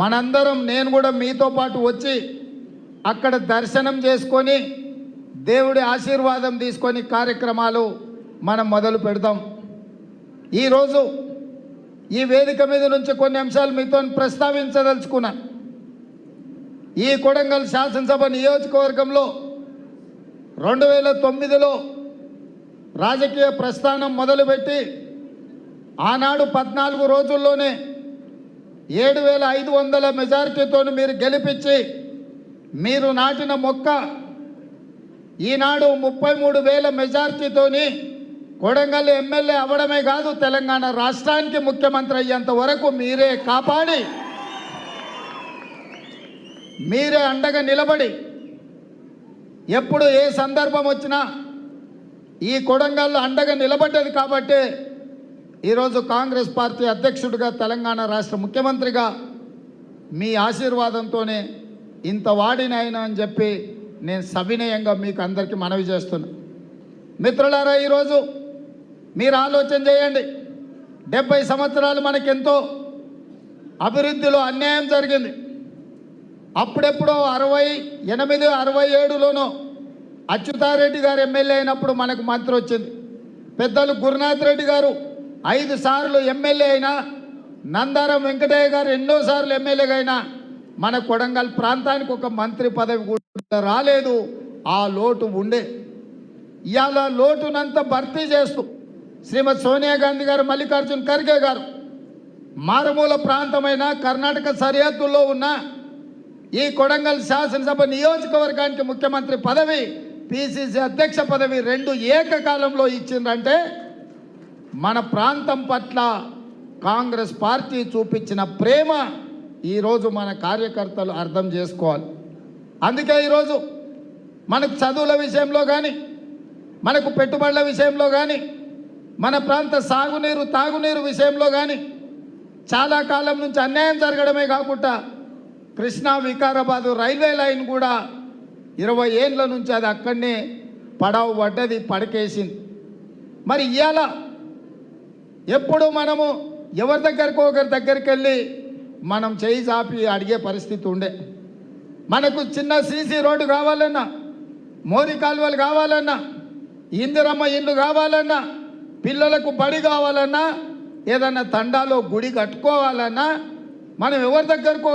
మనందరం నేను కూడా మీతో పాటు వచ్చి అక్కడ దర్శనం చేసుకొని దేవుడి ఆశీర్వాదం తీసుకొని కార్యక్రమాలు మనం మొదలు పెడదాం. ఈరోజు ఈ వేదిక మీద నుంచి కొన్ని అంశాలు మీతో ప్రస్తావించదలుచుకున్నా. ఈ కొడంగల్ శాసనసభ నియోజకవర్గంలో 2009లో రాజకీయ ప్రస్థానం మొదలుపెట్టి ఆనాడు 14 రోజుల్లోనే 7500 మెజారిటీతో మీరు గెలిపించి మీరు నాటిన మొక్క ఈనాడు 33,000 మెజారిటీతోని కొడంగల్ ఎమ్మెల్యే అవ్వడమే కాదు, తెలంగాణ రాష్ట్రానికి ముఖ్యమంత్రి అయ్యేంత వరకు మీరే కాపాడి మీరే అండగా నిలబడి ఎప్పుడు ఏ సందర్భం వచ్చినా ఈ కొడంగల్లో అండగా నిలబడ్డది. కాబట్టి ఈరోజు కాంగ్రెస్ పార్టీ అధ్యక్షుడిగా తెలంగాణ రాష్ట్ర ముఖ్యమంత్రిగా మీ ఆశీర్వాదంతోనే ఇంత వాడినైనా అని చెప్పి నేను సవినయంగా మీకు అందరికీ మనవి చేస్తున్నా. మిత్రులారా, ఈరోజు మీరు ఆలోచన చేయండి. 70 సంవత్సరాలు మనకెంతో అభివృద్ధిలో అన్యాయం జరిగింది. అప్పుడెప్పుడో 68, 67లోనో అచ్యుతారెడ్డి గారు ఎమ్మెల్యే అయినప్పుడు మనకు మంత్రి వచ్చింది. పెద్దలు గురునాథ్ రెడ్డి గారు 5 సార్లు ఎమ్మెల్యే అయినా, నందారం వెంకటయ్య గారు ఎన్నోసార్లు ఎమ్మెల్యేగా అయినా మన కొడంగల్ ప్రాంతానికి ఒక మంత్రి పదవి కూడా రాలేదు. ఆ లోటు ఉండే. ఇవాళ లోటునంతా భర్తీ చేస్తూ శ్రీమతి సోనియా గాంధీ గారు, మల్లికార్జున్ ఖర్గే గారు మారుమూల ప్రాంతమైన కర్ణాటక సరిహద్దుల్లో ఉన్న ఈ కొడంగల్ శాసనసభ నియోజకవర్గానికి ముఖ్యమంత్రి పదవి, పిసిసి అధ్యక్ష పదవి 2 ఏకకాలంలో ఇచ్చిందంటే మన ప్రాంతం పట్ల కాంగ్రెస్ పార్టీ చూపించిన ప్రేమ ఈరోజు మన కార్యకర్తలు అర్థం చేసుకోవాలి. అందుకే ఈరోజు మనకు చదువుల విషయంలో కానీ, మనకు పెట్టుబడుల విషయంలో కానీ, మన ప్రాంత సాగునీరు తాగునీరు విషయంలో కానీ చాలా కాలం నుంచి అన్యాయం జరగడమే కాకుండా కృష్ణా వికారాబాదు రైల్వే లైన్ కూడా 20 ఏళ్ళ నుంచి అది అక్కడనే పడవ పడ్డది, పడకేసింది. మరి ఇవాళ ఎప్పుడు మనము ఎవరి దగ్గరకు ఒకరి దగ్గరికి వెళ్ళి మనం చేయి చాపి అడిగే పరిస్థితి ఉండే. మనకు చిన్న సీసీ రోడ్డు కావాలన్నా, మోరి కాలువలు కావాలన్నా, ఇందిరమ్మ ఇల్లు కావాలన్నా, పిల్లలకు బడి కావాలన్నా, ఏదన్నా తండాలో గుడి కట్టుకోవాలన్నా మనం ఎవరి దగ్గరకు